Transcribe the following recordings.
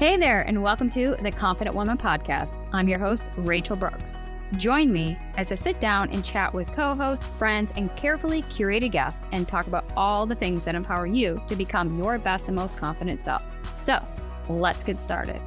Hey there, and welcome to the Confident Woman Podcast. I'm your host, Rachel Brooks. Join me as I sit down and chat with co-hosts, friends, and carefully curated guests and talk about all the things that empower you to become your best and most confident self. So, let's get started.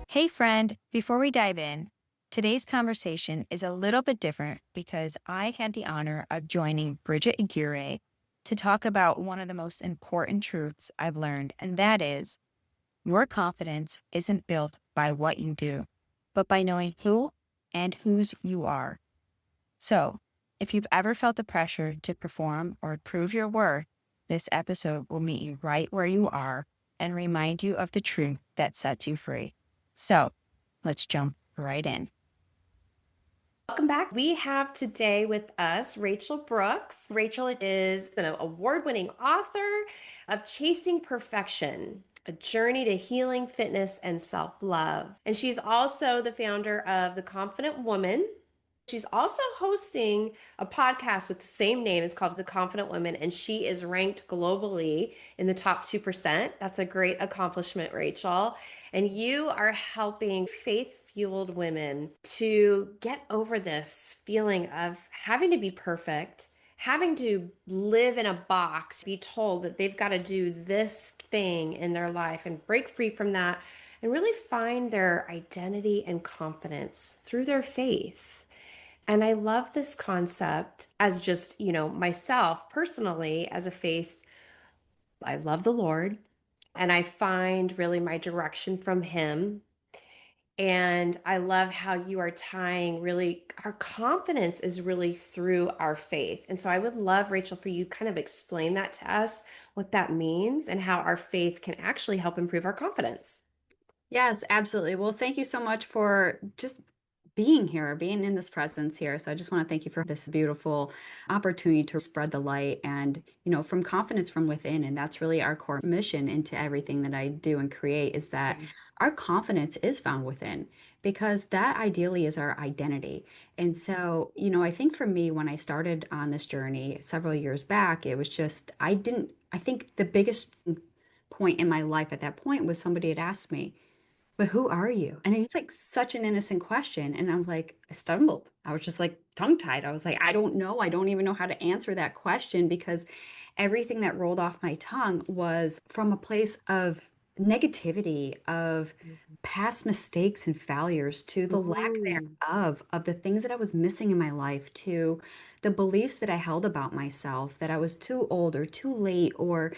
Hey friend, before we dive in, today's conversation is a little bit different because I had the honor of joining Bridget Aguirre to talk about one of the most important truths I've learned, and that is your confidence isn't built by what you do, but by knowing who and whose you are. So, if you've ever felt the pressure to perform or prove your worth, this episode will meet you right where you are and remind you of the truth that sets you free. So, let's jump right in. Welcome back. We have today with us Rachel Brooks. Rachel is an award-winning author of Chasing Perfection, a journey to healing, fitness, and self-love. And she's also the founder of The Confident Woman. She's also hosting a podcast with the same name. It's called The Confident Woman, and she is ranked globally in the top 2%. That's a great accomplishment, Rachel. And you are helping faith-fueled women to get over this feeling of having to be perfect, having to live in a box, be told that they've got to do this thing in their life and break free from that and really find their identity and confidence through their faith. And I love this concept as just, myself personally as a faith. I love the Lord and I find really my direction from Him. And I love how you are tying really our confidence is really through our faith. And so I would love, Rachel, for you kind of explain that to us, what that means and how our faith can actually help improve our confidence. Yes, absolutely. Well, thank you so much for just being here, being in this presence here. So I just want to thank you for this beautiful opportunity to spread the light and, from confidence from within. And that's really our core mission into everything that I do and create is that our confidence is found within because that ideally is our identity. And so, I think for me, when I started on this journey several years back, it was just, I think the biggest point in my life at that point was somebody had asked me, but who are you? And it's like such an innocent question. And I'm like, I stumbled. I was just like tongue tied. I was like, I don't know. I don't even know how to answer that question because everything that rolled off my tongue was from a place of negativity, of past mistakes and failures, to the lack thereof, of the things that I was missing in my life, to the beliefs that I held about myself, that I was too old or too late, or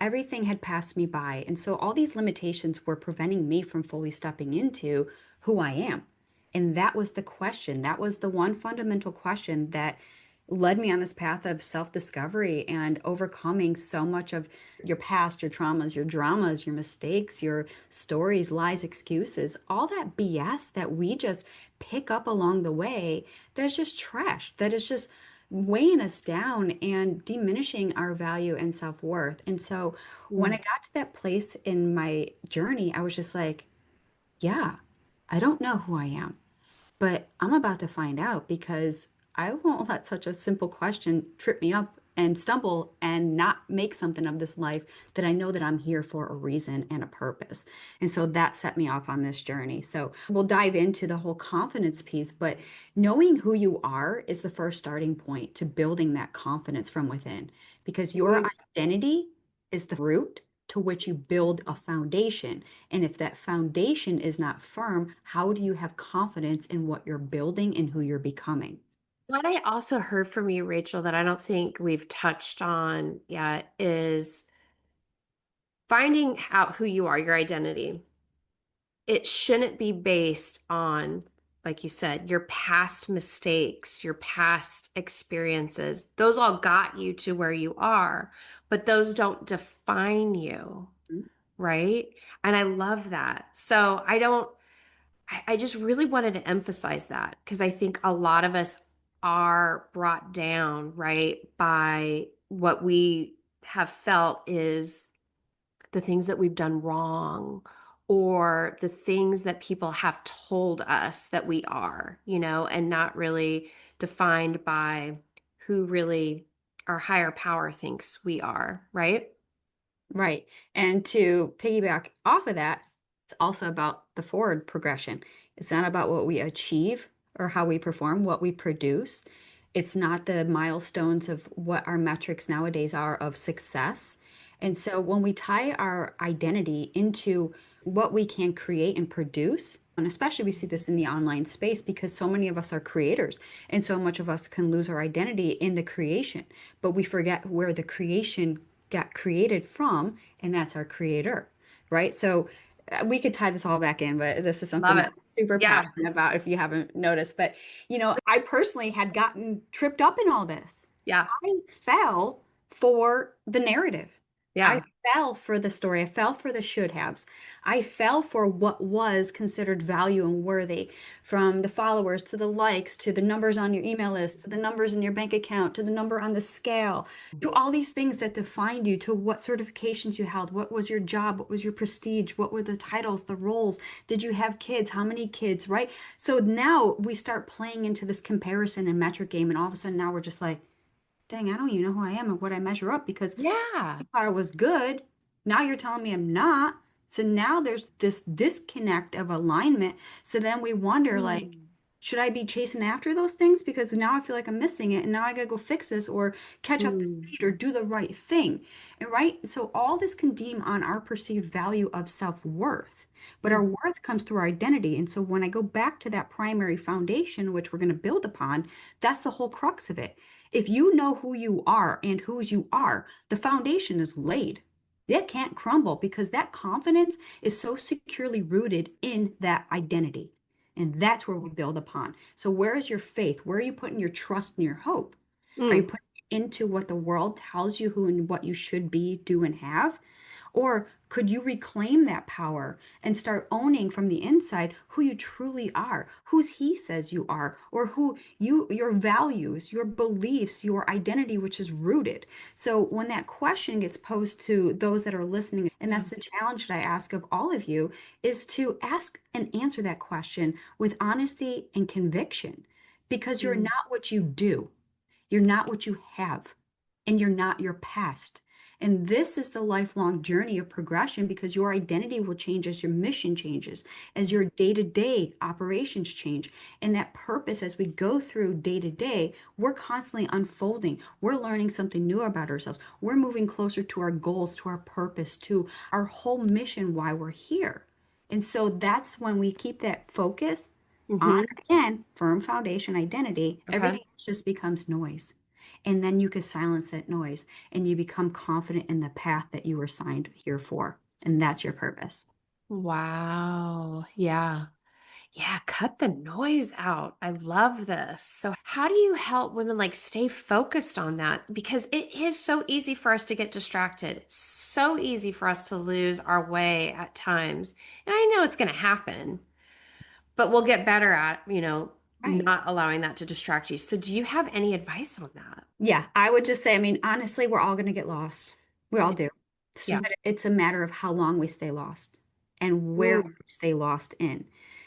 everything had passed me by. And so all these limitations were preventing me from fully stepping into who I am. And that was the question. That was the one fundamental question that led me on this path of self-discovery and overcoming so much of your past, your traumas, your dramas, your mistakes, your stories, lies, excuses, all that BS that we just pick up along the way. That's just trash. That is just weighing us down and diminishing our value and self-worth. And so when I got to that place in my journey, I was just like, yeah, I don't know who I am, but I'm about to find out because I won't let such a simple question trip me up and stumble and not make something of this life that I know that I'm here for a reason and a purpose. And so that set me off on this journey. So we'll dive into the whole confidence piece, but knowing who you are is the first starting point to building that confidence from within because your identity is the root to which you build a foundation. And if that foundation is not firm, how do you have confidence in what you're building and who you're becoming? What I also heard from you, Rachel, that I don't think we've touched on yet is finding out who you are, your identity. It shouldn't be based on, like you said, your past mistakes, your past experiences. Those all got you to where you are, but those don't define you, right? And I love that. So I just really wanted to emphasize that because I think a lot of us are brought down, right, by what we have felt is the things that we've done wrong or the things that people have told us that we are, and not really defined by who really our higher power thinks we are, right? Right. And to piggyback off of that, it's also about the forward progression. It's not about what we achieve or how we perform, what we produce. It's not the milestones of what our metrics nowadays are of success. And so when we tie our identity into what we can create and produce, and especially we see this in the online space because so many of us are creators and so much of us can lose our identity in the creation, but we forget where the creation got created from, and that's our creator, right? So we could tie this all back in, but this is something Love that it. I'm super Yeah. passionate about if you haven't noticed. But, I personally had gotten tripped up in all this. Yeah. I fell for the narrative. I Yeah. fell for the story. I fell for the should haves. I fell for what was considered value and worthy, from the followers to the likes to the numbers on your email list to the numbers in your bank account to the number on the scale to all these things that defined you, to what certifications you held, what was your job, what was your prestige, what were the titles, the roles, did you have kids, how many kids, right? So now we start playing into this comparison and metric game, and all of a sudden now we're just like, dang, I don't even know who I am and what I measure up because Yeah. I thought I was good. Now you're telling me I'm not. So now there's this disconnect of alignment. So then we wonder, like, Mm. should I be chasing after those things? Because now I feel like I'm missing it and now I gotta go fix this or catch up to Mm. speed or do the right thing. And right? So all this can deem on our perceived value of self-worth. But our Mm. worth comes through our identity. And so when I go back to that primary foundation, which we're going to build upon, that's the whole crux of it. If you know who you are and whose you are, the foundation is laid. It can't crumble because that confidence is so securely rooted in that identity. And that's where we build upon. So, where is your faith? Where are you putting your trust and your hope? Are you Mm. putting it into what the world tells you who and what you should be, do, and have? Or could you reclaim that power and start owning from the inside who you truly are, whose he says you are, or who your values, your beliefs, your identity, which is rooted? So when that question gets posed to those that are listening, and Yeah. that's the challenge that I ask of all of you, is to ask and answer that question with honesty and conviction, because you're Mm. not what you do. You're not what you have, and you're not your past. And this is the lifelong journey of progression because your identity will change as your mission changes, as your day to day operations change. And that purpose, as we go through day to day, we're constantly unfolding. We're learning something new about ourselves. We're moving closer to our goals, to our purpose, to our whole mission, why we're here. And so that's when we keep that focus on, Mm-hmm. again, firm foundation identity, Okay. everything else just becomes noise. And then you can silence that noise and you become confident in the path that you were signed here for. And that's your purpose. Wow. Yeah. Yeah, cut the noise out. I love this. So, how do you help women like stay focused on that? Because it is so easy for us to get distracted. It's so easy for us to lose our way at times. And I know it's going to happen, but we'll get better at, Right. not allowing that to distract you. So, do you have any advice on that? Yeah, I would just say, I mean, honestly, we're all going to get lost. We all Yeah. do. So Yeah. that it's a matter of how long we stay lost and where we Mm. stay lost in. Mm.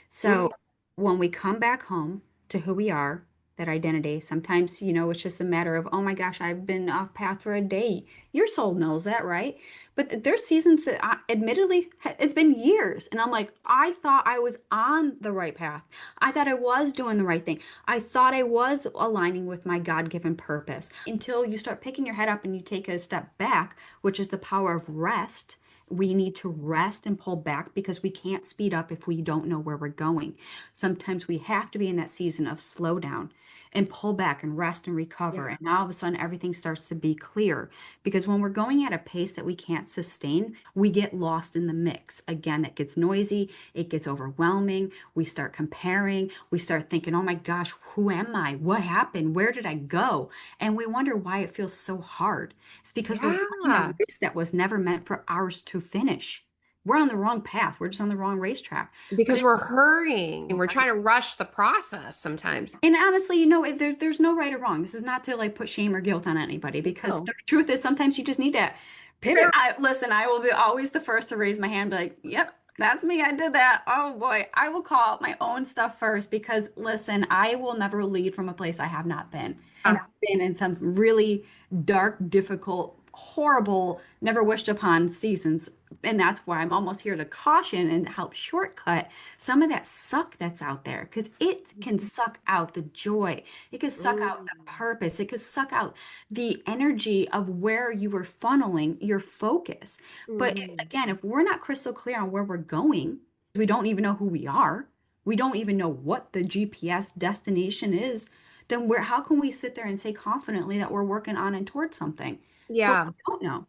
So when we come back home to who we are, that identity, sometimes, it's just a matter of, oh my gosh, I've been off path for a day. Your soul knows that, right? But there's seasons that admittedly, it's been years. And I'm like, I thought I was on the right path. I thought I was doing the right thing. I thought I was aligning with my God-given purpose until you start picking your head up and you take a step back, which is the power of rest. We need to rest and pull back because we can't speed up if we don't know where we're going. Sometimes we have to be in that season of slow down and pull back and rest and recover. Yeah. And now all of a sudden, everything starts to be clear. Because when we're going at a pace that we can't sustain, we get lost in the mix. Again, it gets noisy, it gets overwhelming. We start comparing, we start thinking, oh my gosh, who am I? What happened? Where did I go? And we wonder why it feels so hard. It's because we're running a Yeah. race that was never meant for ours to finish. We're on the wrong path. We're just on the wrong racetrack. But Because we're hurrying and we're trying to rush the process sometimes. and honestly, there's no right or wrong. This is not to like put shame or guilt on anybody because No. the truth is sometimes you just need that pivot. Listen, I will be always the first to raise my hand, be like, yep, that's me. I did that. Oh boy, I will call out my own stuff first because listen, I will never lead from a place I have not been. And I've been in some really dark, difficult horrible, never wished upon seasons. And that's why I'm almost here to caution and help shortcut some of that suck that's out there because it can suck out the joy. It can suck out the Mm. purpose. It could suck out the energy of where you were funneling your focus. But Mhm. again, if we're not crystal clear on where we're going, we don't even know who we are. We don't even know what the GPS destination is. Then how can we sit there and say confidently that we're working on and towards something? But Yeah. we don't know,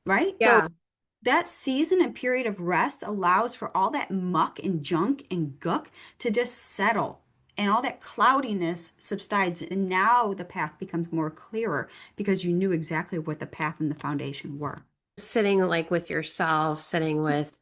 right? So Yeah. that season and period of rest allows for all that muck and junk and gook to just settle and all that cloudiness subsides. And now the path becomes more clearer because you knew exactly what the path and the foundation were. Sitting like with yourself, sitting with,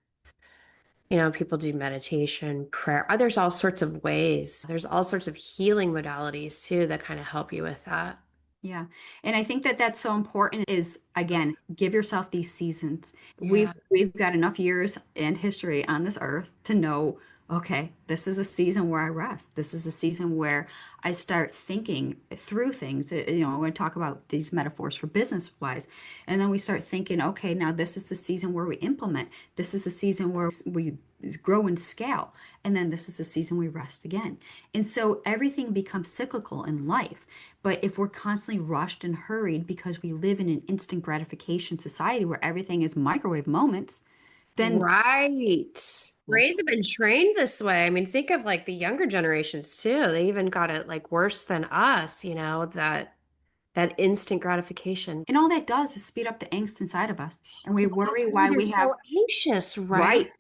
people do meditation, prayer. There's all sorts of ways. There's all sorts of healing modalities too that kind of help you with that. Yeah. And I think that that's so important is again, give yourself these seasons. We've Yeah. we've got enough years and history on this earth to know, okay, this is a season where I rest. This is a season where I start thinking through things. We talk about these metaphors for business wise. And then we start thinking, okay, now this is the season where we implement. This is the season where we grow and scale. And then this is the season we rest again. And so everything becomes cyclical in life. But if we're constantly rushed and hurried because we live in an instant gratification society where everything is microwave moments, then Right. Brains have been trained this way. I mean, think of like the younger generations too. They even got it like worse than us, that instant gratification. and all that does is speed up the angst inside of us. And we That's worry why why they're we have so anxious, right? right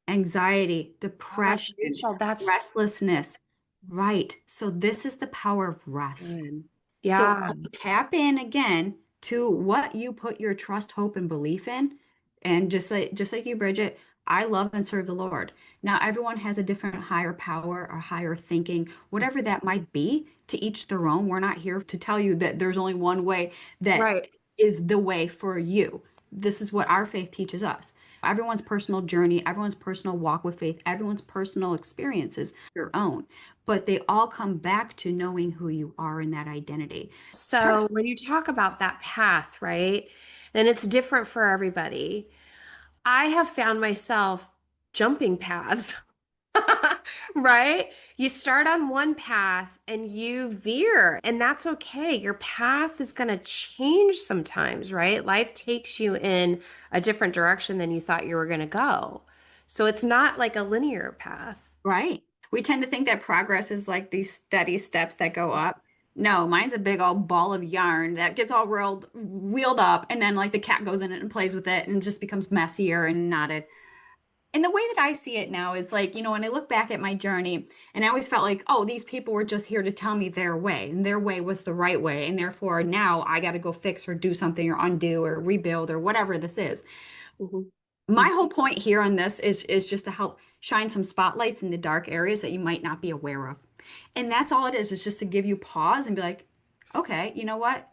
anxiety, God, depression, Rachel, that's restlessness. Right. So this is the power of rest. good. So Yeah. tap in again to what you put your trust, hope, and belief in. And just like you, Bridget, I love and serve the Lord. Now everyone has a different higher power or higher thinking, whatever that might be, to each their own. We're not here to tell you that there's only one way that Right. is the way for you. This is what our faith teaches us. Everyone's personal journey, everyone's personal walk with faith, everyone's personal experiences, your own, but they all come back to knowing who you are in that identity. So when you talk about that path, right, then it's different for everybody. I have found myself jumping paths. Right? You start on one path and you veer, and that's okay. Your path is going to change sometimes, right? Life takes you in a different direction than you thought you were going to go. So it's not like a linear path. Right. We tend to think that progress is like these steady steps that go up. No, mine's a big old ball of yarn that gets all wheeled up, and then like the cat goes in it and plays with it and just becomes messier and knotted. And the way that I see it now is like, when I look back at my journey, and I always felt like, oh, these people were just here to tell me their way, and their way was the right way. And therefore now I got to go fix or do something or undo or rebuild or whatever this is. Mhm. My whole point here on this is just to help shine some spotlights in the dark areas that you might not be aware of. And that's all it is just to give you pause and be like, okay, you know what?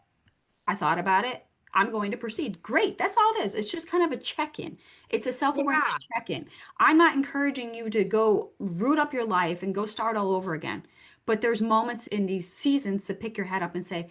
I thought about it. I'm going to proceed. Great. That's all it is. It's just kind of a check-in. It's a self-awareness Yeah. check-in. I'm not encouraging you to go root up your life and go start all over again. But there's moments in these seasons to pick your head up and say,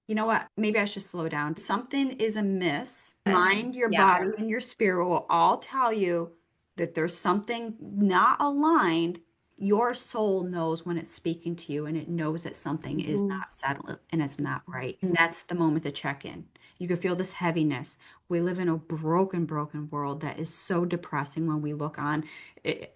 you know what? Maybe I should slow down. Something is amiss. Mind, your Yeah. body, and your spirit will all tell you that there's something not aligned. Your soul knows when it's speaking to you and it knows that something is Mhm. not settled and it's not right. And that's the moment to check in. You can feel this heaviness. We live in a broken, broken world that is so depressing when we look on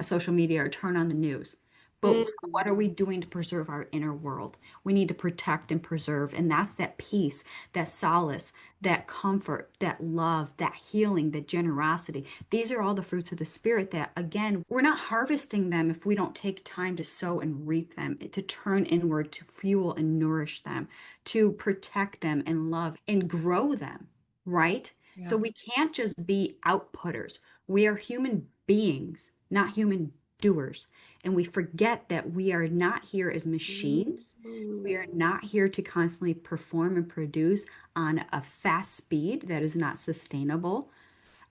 social media or turn on the news. But what are we doing to preserve our inner world? We need to protect and preserve. And that's that peace, that solace, that comfort, that love, that healing, that generosity. These are all the fruits of the Spirit that, again, we're not harvesting them if we don't take time to sow and reap them, to turn inward, to fuel and nourish them, to protect them and love and grow them, right? So Yeah. we can't just be outputters. We are human beings, not human doers. And we forget that we are not here as machines. We Mhm. are not here to constantly perform and produce on a fast speed that is not sustainable.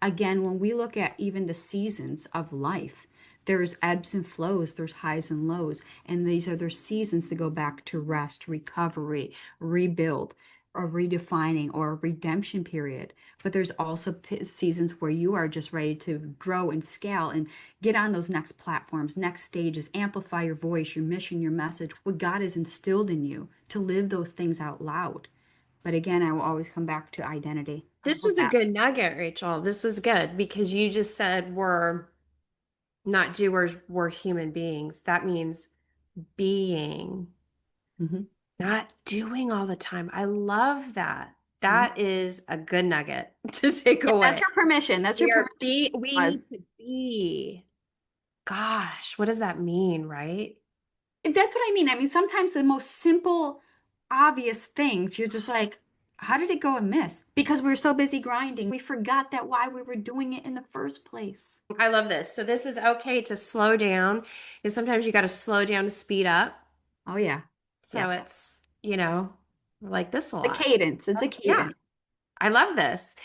Again, when we look at even the seasons of life, there's ebbs and flows, there's highs and lows, and these are their seasons to go back to rest, recovery, rebuild. a redefining or a redemption period. But there's also seasons where you are just ready to grow and scale and get on those next platforms, next stages, amplify your voice, your mission, your message, what God has instilled in you to live those things out loud. But again, I will always come back to identity. This With was a that. good nugget, Rachel. This was good because you just said we're not doers, we're human beings. That means being, Mhm. not doing all the time. I love that. Mhm. That is a good nugget to take Yeah, that's away. your permission. That's your permission. We Uh, need to be. Gosh, what does that mean, right? That's what I mean. I mean, sometimes the most simple, obvious things, you're just like, how did it go amiss? Because we were so busy grinding, we forgot that why we were doing it in the first place. I love this. So this is okay to slow down because sometimes you got to slow down to speed up. Oh, yeah. So Yes. it's, I like this a The lot. cadence. It's a Yeah, cadence. I love this.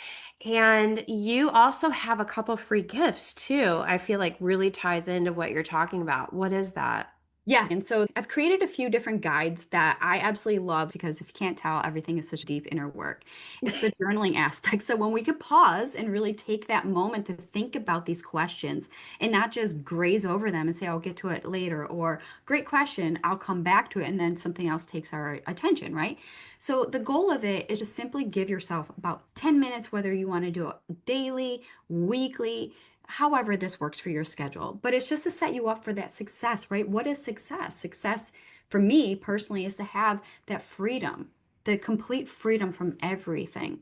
And you also have a couple free gifts too. I feel like really ties into what you're talking about. What is that? Yeah, and so I've created a few different guides that I absolutely love because if you can't tell, everything is such deep inner work. It's the journaling aspect. So when we could pause and really take that moment to think about these questions and not just graze over them and say, I'll get to it later, or great question, I'll come back to it, and then something else takes our attention, right? So the goal of it is to simply give yourself about 10 minutes, whether you want to do it daily, weekly, however this works for your schedule. But it's just to set you up for that success, right? What is success? Success for me personally is to have that freedom, the complete freedom from everything.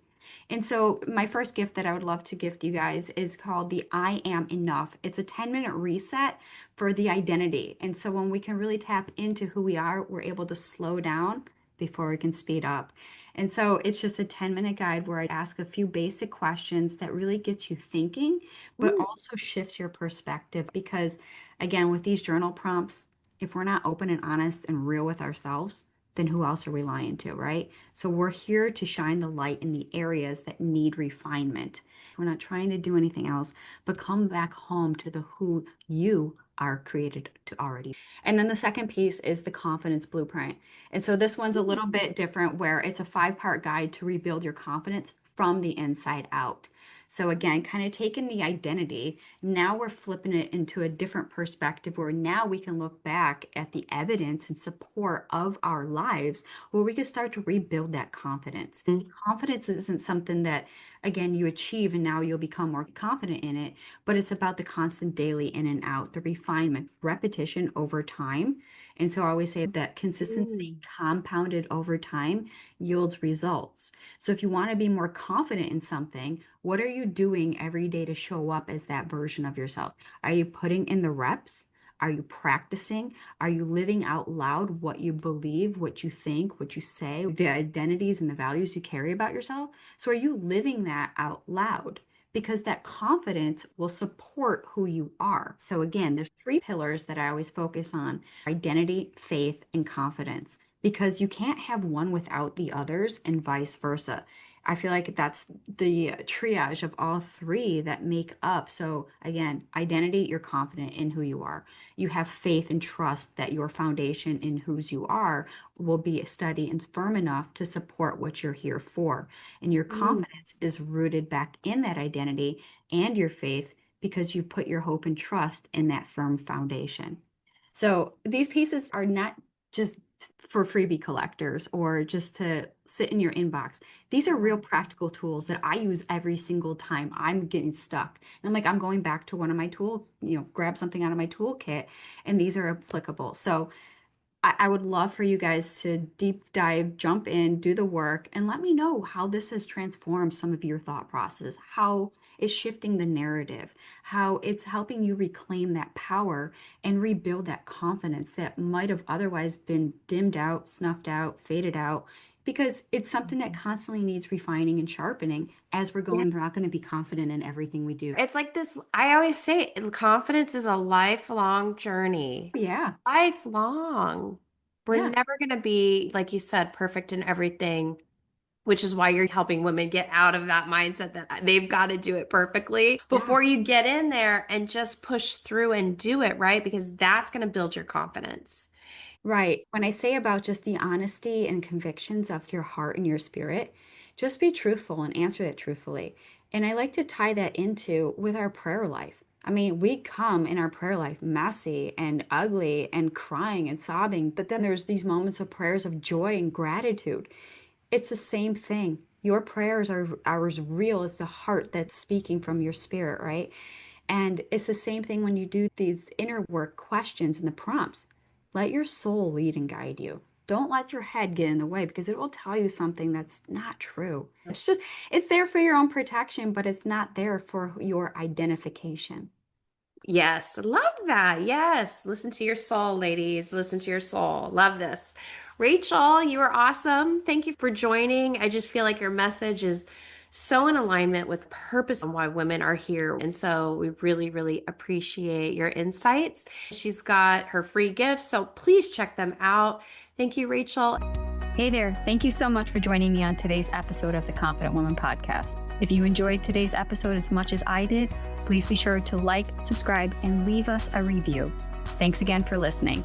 And so, my first gift that I would love to gift you guys is called the I Am Enough. It's a 10-minute reset for the identity. And so, when we can really tap into who we are, we're able to slow down before we can speed up. And so, it's just a 10-minute guide where I ask a few basic questions that really gets you thinking but Mm, also shifts your perspective because, again, with these journal prompts, if we're not open and honest and real with ourselves, then who else are we lying to, right? So we're here to shine the light in the areas that need refinement. We're not trying to do anything else, but come back home to the who you are created to already. And then the second piece is the confidence blueprint. And so this one's a little mm, bit different where it's a 5-part guide to rebuild your confidence from the inside out. So again, kind of taking the identity, now we're flipping it into a different perspective where now we can look back at the evidence and support of our lives where we can start to rebuild that confidence. mm, Confidence isn't something that, again, you achieve and now you'll become more confident in it, but it's about the constant daily in and out, the refinement, repetition over time. And so I always say that consistency mm, compounded over time yields results. So if you want to be more confident in something, what are you doing every day to show up as that version of yourself? Are you putting in the reps? Are you practicing? Are you living out loud what you believe, what you think, what you say, the identities and the values you carry about yourself? So, are you living that out loud? Because that confidence will support who you are. So, again, there's 3 pillars that I always focus on: identity, faith, and confidence. Because you can't have one without the others, and vice versa. I feel like that's the triage of all 3 that make up. So, again, identity, you're confident in who you are. You have faith and trust that your foundation in whose you are will be steady and firm enough to support what you're here for. And your mm. confidence is rooted back in that identity and your faith because you've put your hope and trust in that firm foundation. So, these pieces are not just for freebie collectors or just to sit in your inbox. These are real practical tools that I use every single time I'm getting stuck. And I'm like, I'm going back to one of my grab something out of my toolkit, and these are applicable. So I would love for you guys to deep dive, jump in, do the work, and let me know how this has transformed some of your thought process, how it's shifting the narrative, how it's helping you reclaim that power and rebuild that confidence that might have otherwise been dimmed out, snuffed out, faded out, because it's something that constantly needs refining and sharpening as we're Yeah. going. We're not going to be confident in everything we do. It's like this. I always say confidence is a lifelong journey. Yeah, Lifelong. We're yeah, never going to be, like you said, perfect in everything, which is why you're helping women get out of that mindset that they've got to do it perfectly yeah. before you get in there and just push through and do it, right? Because that's going to build your confidence. Right. When I say about just the honesty and convictions of your heart and your spirit, just be truthful and answer it truthfully. And I like to tie that into with our prayer life. I mean, we come in our prayer life messy and ugly and crying and sobbing, but then there's these moments of prayers of joy and gratitude. It's the same thing. Your prayers are as real as the heart that's speaking from your spirit, right? And it's the same thing when you do these inner work questions and the prompts. Let your soul lead and guide you. Don't let your head get in the way because it will tell you something that's not true. It's there for your own protection, but it's not there for your identification. Yes, love that. Yes, listen to your soul, ladies. Listen to your soul. Love this. Rachel, you are awesome. Thank you for joining. I just feel like your message is so in alignment with purpose and why women are here. And so we really, really appreciate your insights. She's got her free gifts, so please check them out. Thank you, Rachel. Hey there. Thank you so much for joining me on today's episode of the Confident Woman Podcast. If you enjoyed today's episode as much as I did, please be sure to like, subscribe, and leave us a review. Thanks again for listening.